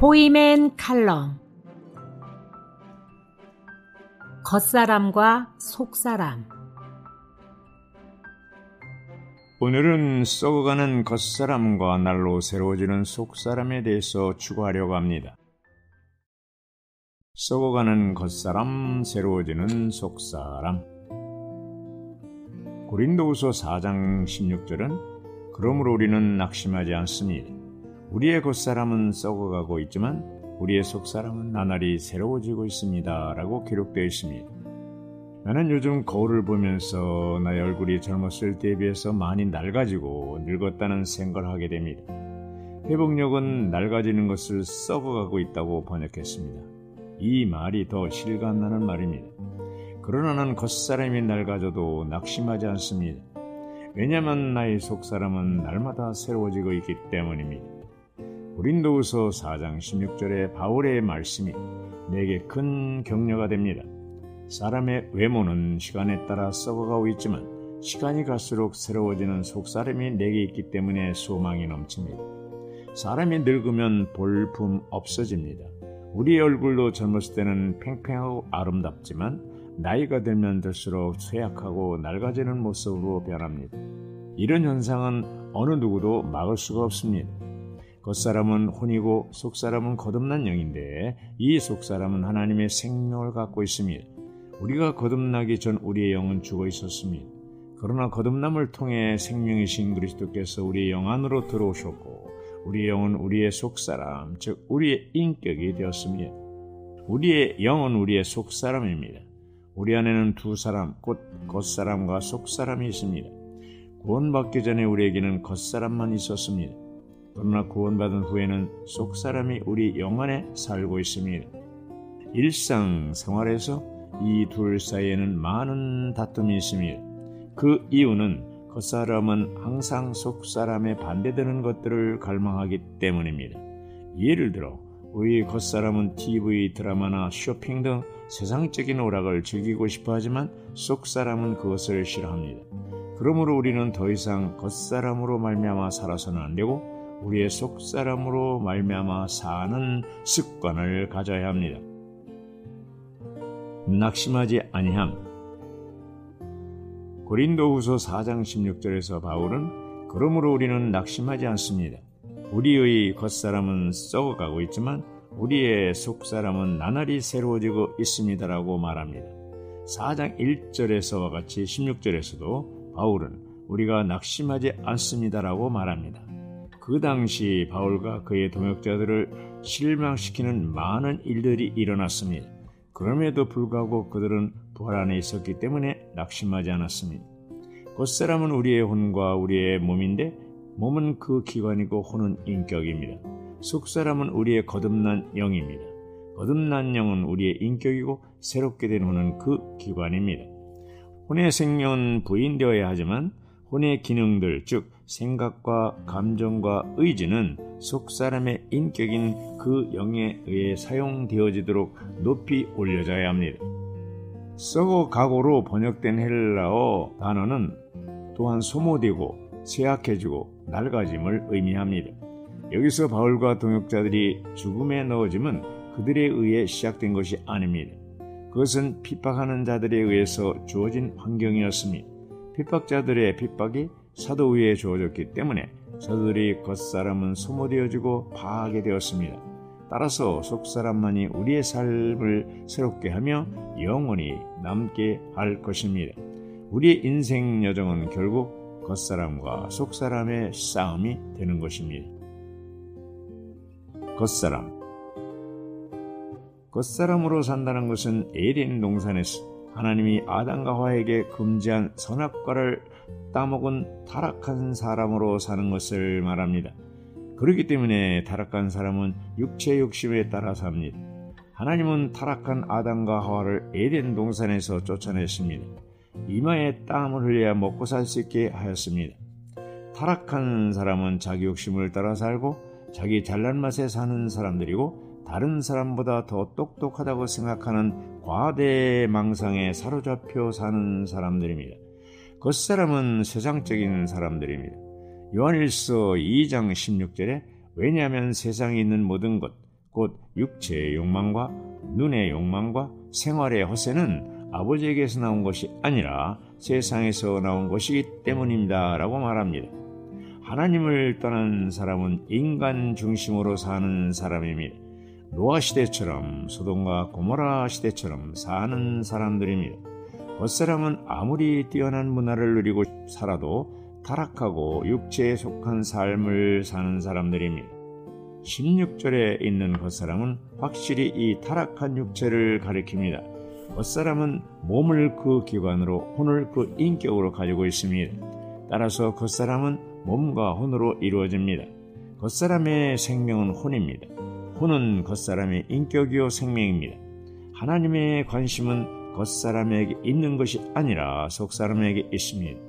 포이맨 칼럼. 겉사람과 속사람. 오늘은 썩어가는 겉사람과 날로 새로워지는 속사람에 대해서 추구하려고 합니다. 썩어가는 겉사람, 새로워지는 속사람. 고린도후서 4장 16절은 그러므로 우리는 낙심하지 않습니다. 우리의 겉사람은 썩어가고 있지만 우리의 속사람은 나날이 새로워지고 있습니다 라고 기록되어 있습니다. 나는 요즘 거울을 보면서 나의 얼굴이 젊었을 때에 비해서 많이 낡아지고 늙었다는 생각을 하게 됩니다. 회복력은 낡아지는 것을 썩어가고 있다고 번역했습니다. 이 말이 더 실감나는 말입니다. 그러나 나는 겉사람이 낡아져도 낙심하지 않습니다. 왜냐하면 나의 속사람은 날마다 새로워지고 있기 때문입니다. 고린도후서 4장 16절의 바울의 말씀이 내게 큰 격려가 됩니다. 사람의 외모는 시간에 따라 썩어가고 있지만 시간이 갈수록 새로워지는 속사람이 내게 있기 때문에 소망이 넘칩니다. 사람이 늙으면 볼품 없어집니다. 우리의 얼굴도 젊었을 때는 팽팽하고 아름답지만 나이가 들면 들수록 쇠약하고 낡아지는 모습으로 변합니다. 이런 현상은 어느 누구도 막을 수가 없습니다. 겉사람은 혼이고 속사람은 거듭난 영인데 이 속사람은 하나님의 생명을 갖고 있습니다. 우리가 거듭나기 전 우리의 영은 죽어 있었습니다. 그러나 거듭남을 통해 생명이신 그리스도께서 우리의 영 안으로 들어오셨고 우리의 영은 우리의 속사람, 즉 우리의 인격이 되었습니다. 우리의 영은 우리의 속사람입니다. 우리 안에는 두 사람, 곧 겉사람과 속사람이 있습니다. 구원받기 전에 우리에게는 겉사람만 있었습니다. 그러나 구원받은 후에는 속사람이 우리 영 안에 살고 있습니다. 일상생활에서 이 둘 사이에는 많은 다툼이 있습니다. 그 이유는 겉사람은 항상 속사람에 반대되는 것들을 갈망하기 때문입니다. 예를 들어 우리 겉사람은 TV, 드라마나 쇼핑 등 세상적인 오락을 즐기고 싶어 하지만 속사람은 그것을 싫어합니다. 그러므로 우리는 더 이상 겉사람으로 말미암아 살아서는 안 되고 우리의 속사람으로 말미암아 사는 습관을 가져야 합니다. 낙심하지 아니함. 고린도후서 4장 16절에서 바울은 그러므로 우리는 낙심하지 않습니다. 우리의 겉사람은 썩어가고 있지만 우리의 속사람은 나날이 새로워지고 있습니다라고 말합니다. 4장 1절에서와 같이 16절에서도 바울은 우리가 낙심하지 않습니다라고 말합니다. 그 당시 바울과 그의 동역자들을 실망시키는 많은 일들이 일어났습니다. 그럼에도 불구하고 그들은 부활 안에 있었기 때문에 낙심하지 않았습니다. 겉사람은 우리의 혼과 우리의 몸인데 몸은 그 기관이고 혼은 인격입니다. 속사람은 우리의 거듭난 영입니다. 거듭난 영은 우리의 인격이고 새롭게 된 혼은 그 기관입니다. 혼의 생명은 부인되어야 하지만 혼의 기능들, 즉 생각과 감정과 의지는 속사람의 인격인 그 영에 의해 사용되어지도록 높이 올려져야 합니다. 썩어가고로 번역된 헬라어 단어는 또한 소모되고 쇠약해지고 낡아짐을 의미합니다. 여기서 바울과 동역자들이 죽음에 넣어짐은 그들에 의해 시작된 것이 아닙니다. 그것은 핍박하는 자들에 의해서 주어진 환경이었습니다. 핍박자들의 핍박이 사도 위에 주어졌기 때문에 사도들이 겉사람은 소모되어지고 파괴되었습니다. 따라서 속사람만이 우리의 삶을 새롭게 하며 영원히 남게 할 것입니다. 우리의 인생 여정은 결국 겉사람과 속사람의 싸움이 되는 것입니다. 겉사람으로 산다는 것은 에덴 동산에서 하나님이 아담과 하와에게 금지한 선악과를 따먹은 타락한 사람으로 사는 것을 말합니다. 그렇기 때문에 타락한 사람은 육체 욕심에 따라 삽니다. 하나님은 타락한 아담과 하와를 에덴 동산에서 쫓아냈습니다. 이마에 땀을 흘려야 먹고 살 수 있게 하였습니다. 타락한 사람은 자기 욕심을 따라 살고 자기 잘난 맛에 사는 사람들이고 다른 사람보다 더 똑똑하다고 생각하는 과대망상에 사로잡혀 사는 사람들입니다. 겉사람은 세상적인 사람들입니다. 요한일서 2장 16절에 왜냐하면 세상에 있는 모든 것, 곧 육체의 욕망과 눈의 욕망과 생활의 허세는 아버지에게서 나온 것이 아니라 세상에서 나온 것이기 때문입니다 라고 말합니다. 하나님을 떠난 사람은 인간 중심으로 사는 사람입니다. 노아 시대처럼 소돔과 고모라 시대처럼 사는 사람들입니다. 겉사람은 아무리 뛰어난 문화를 누리고 살아도 타락하고 육체에 속한 삶을 사는 사람들입니다. 16절에 있는 겉사람은 확실히 이 타락한 육체를 가리킵니다. 겉사람은 몸을 그 기관으로, 혼을 그 인격으로 가지고 있습니다. 따라서 겉사람은 몸과 혼으로 이루어집니다. 겉사람의 생명은 혼입니다. 혼은 겉사람의 인격이요 생명입니다. 하나님의 관심은 겉사람에게 있는 것이 아니라 속사람에게 있습니다.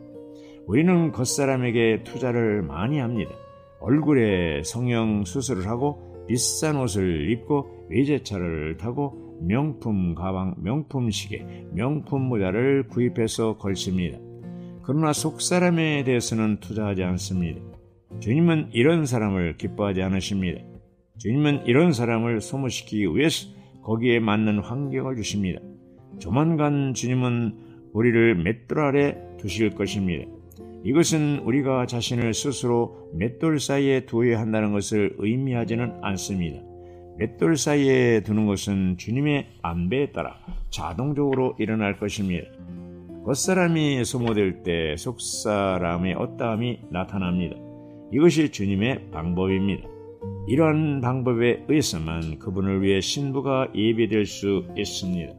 우리는 겉사람에게 투자를 많이 합니다. 얼굴에 성형 수술을 하고 비싼 옷을 입고 외제차를 타고 명품 가방, 명품 시계, 명품 모자를 구입해서 걸칩니다. 그러나 속사람에 대해서는 투자하지 않습니다. 주님은 이런 사람을 기뻐하지 않으십니다. 주님은 이런 사람을 소모시키기 위해서 거기에 맞는 환경을 주십니다. 조만간 주님은 우리를 맷돌 아래 두실 것입니다. 이것은 우리가 자신을 스스로 맷돌 사이에 두어야 한다는 것을 의미하지는 않습니다. 맷돌 사이에 두는 것은 주님의 안배에 따라 자동적으로 일어날 것입니다. 겉사람이 소모될 때 속사람의 어떠함이 나타납니다. 이것이 주님의 방법입니다. 이러한 방법에 의해서만 그분을 위해 신부가 예비될 수 있습니다.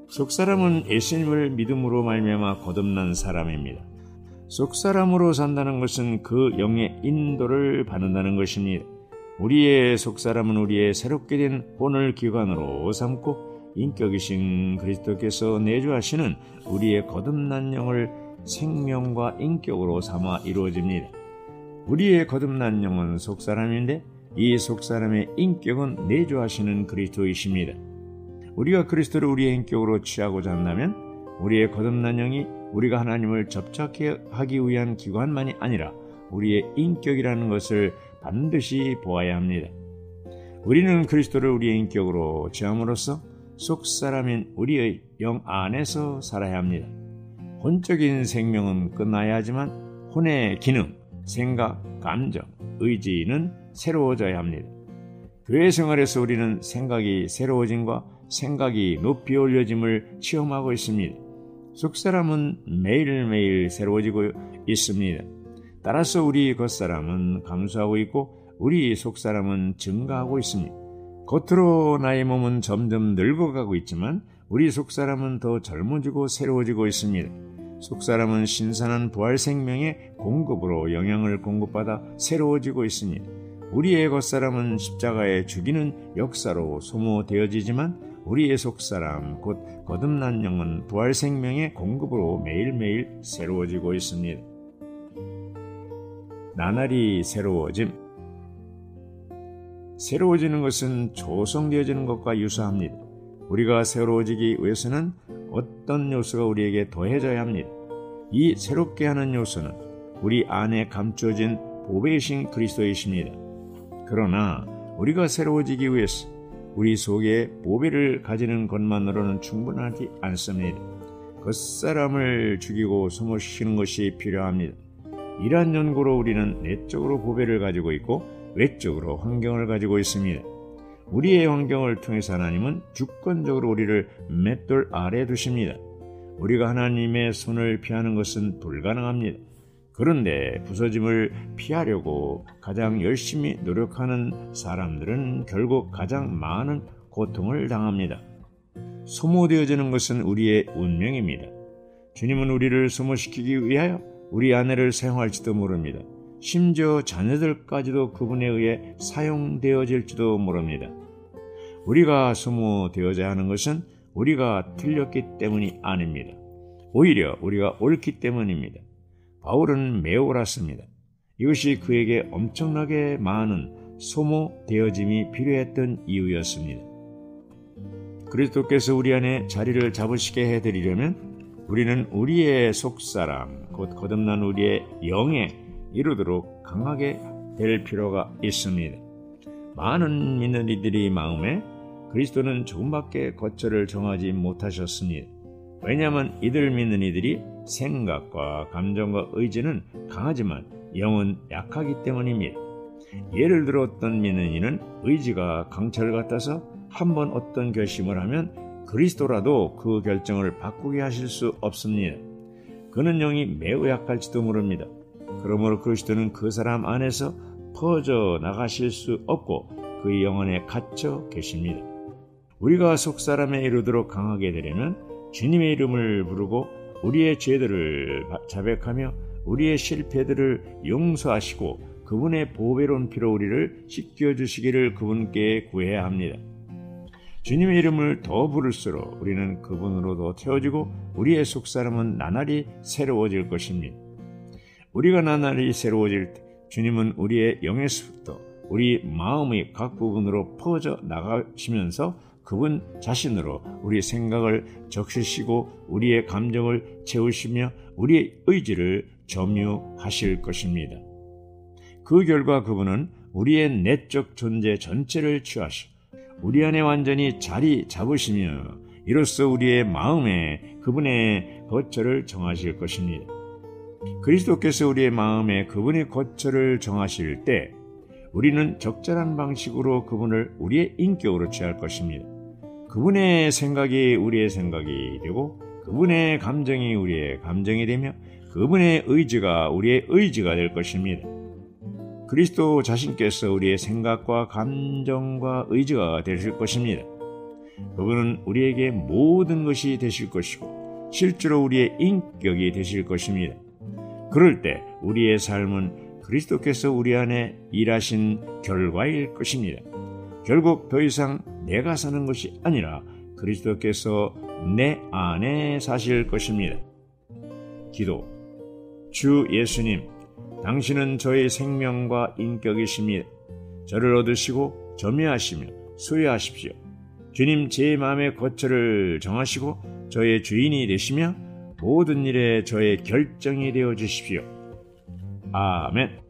속사람은 예수님을 믿음으로 말미암아 거듭난 사람입니다. 속사람으로 산다는 것은 그 영의 인도를 받는다는 것입니다. 우리의 속사람은 우리의 새롭게 된 혼을 기관으로 삼고 인격이신 그리스도께서 내주하시는 우리의 거듭난 영을 생명과 인격으로 삼아 이루어집니다. 우리의 거듭난 영은 속사람인데 이 속사람의 인격은 내주하시는 그리스도이십니다. 우리가 그리스도를 우리의 인격으로 취하고자 한다면 우리의 거듭난 영이 우리가 하나님을 접촉하기 위한 기관만이 아니라 우리의 인격이라는 것을 반드시 보아야 합니다. 우리는 그리스도를 우리의 인격으로 취함으로써 속사람인 우리의 영 안에서 살아야 합니다. 혼적인 생명은 끝나야 하지만 혼의 기능, 생각, 감정, 의지는 새로워져야 합니다. 교회 생활에서 우리는 생각이 새로워짐과 생각이 높이 올려짐을 체험하고 있습니다. 속사람은 매일매일 새로워지고 있습니다. 따라서 우리 겉사람은 감소하고 있고 우리 속사람은 증가하고 있습니다. 겉으로 나의 몸은 점점 늙어가고 있지만 우리 속사람은 더 젊어지고 새로워지고 있습니다. 속사람은 신선한 부활 생명의 공급으로 영향을 공급받아 새로워지고 있습니다. 우리의 겉사람은 십자가에 죽이는 역사로 소모되어지지만 우리의 속사람 곧 거듭난 영은 부활 생명의 공급으로 매일매일 새로워지고 있습니다. 나날이 새로워짐. 새로워지는 것은 조성되어지는 것과 유사합니다. 우리가 새로워지기 위해서는 어떤 요소가 우리에게 더해져야 합니다. 이 새롭게 하는 요소는 우리 안에 감추어진 보배이신 그리스도이십니다. 그러나 우리가 새로워지기 위해서 우리 속에 보배를 가지는 것만으로는 충분하지 않습니다. 겉사람을 죽이고 소모시키는 것이 필요합니다. 이러한 연고로 우리는 내적으로 보배를 가지고 있고 외적으로 환경을 가지고 있습니다. 우리의 환경을 통해서 하나님은 주권적으로 우리를 맷돌 아래에 두십니다. 우리가 하나님의 손을 피하는 것은 불가능합니다. 그런데 부서짐을 피하려고 가장 열심히 노력하는 사람들은 결국 가장 많은 고통을 당합니다. 소모되어지는 것은 우리의 운명입니다. 주님은 우리를 소모시키기 위하여 우리 아내를 사용할지도 모릅니다. 심지어 자녀들까지도 그분에 의해 사용되어질지도 모릅니다. 우리가 소모되어져야 하는 것은 우리가 틀렸기 때문이 아닙니다. 오히려 우리가 옳기 때문입니다. 바울은 매우 옳았습니다. 이것이 그에게 엄청나게 많은 소모되어짐이 필요했던 이유였습니다. 그리스도께서 우리 안에 자리를 잡으시게 해드리려면 우리는 우리의 속사람, 곧 거듭난 우리의 영의 이루도록 강하게 될 필요가 있습니다. 많은 믿는 이들의 마음에 그리스도는 조금밖에 거처를 정하지 못하셨습니다. 왜냐하면 이들 믿는 이들이 생각과 감정과 의지는 강하지만 영은 약하기 때문입니다. 예를 들어 어떤 믿는 이는 의지가 강철 같아서 한번 어떤 결심을 하면 그리스도라도 그 결정을 바꾸게 하실 수 없습니다. 그는 영이 매우 약할지도 모릅니다. 그러므로 그리스도는 그 사람 안에서 퍼져 나가실 수 없고 그의 영혼에 갇혀 계십니다. 우리가 속사람에 이르도록 강하게 되려면 주님의 이름을 부르고 우리의 죄들을 자백하며 우리의 실패들을 용서하시고 그분의 보배로운 피로 우리를 씻겨주시기를 그분께 구해야 합니다. 주님의 이름을 더 부를수록 우리는 그분으로 더 채워지고 우리의 속사람은 나날이 새로워질 것입니다. 우리가 나날이 새로워질 때 주님은 우리의 영에서부터 우리 마음의 각 부분으로 퍼져 나가시면서 그분 자신으로 우리의 생각을 적시시고 우리의 감정을 채우시며 우리의 의지를 점유하실 것입니다. 그 결과 그분은 우리의 내적 존재 전체를 취하시고 우리 안에 완전히 자리 잡으시며 이로써 우리의 마음에 그분의 거처를 정하실 것입니다. 그리스도께서 우리의 마음에 그분의 거처를 정하실 때 우리는 적절한 방식으로 그분을 우리의 인격으로 취할 것입니다. 그분의 생각이 우리의 생각이 되고 그분의 감정이 우리의 감정이 되며 그분의 의지가 우리의 의지가 될 것입니다. 그리스도 자신께서 우리의 생각과 감정과 의지가 되실 것입니다. 그분은 우리에게 모든 것이 되실 것이고 실제로 우리의 인격이 되실 것입니다. 그럴 때 우리의 삶은 그리스도께서 우리 안에 일하신 결과일 것입니다. 결국 더 이상 내가 사는 것이 아니라 그리스도께서 내 안에 사실 것입니다. 기도. 주 예수님, 당신은 저의 생명과 인격이십니다. 저를 얻으시고 점유하시며 소유하십시오. 주님, 제 마음의 거처를 정하시고 저의 주인이 되시며 모든 일에 저의 결정이 되어 주십시오. 아멘.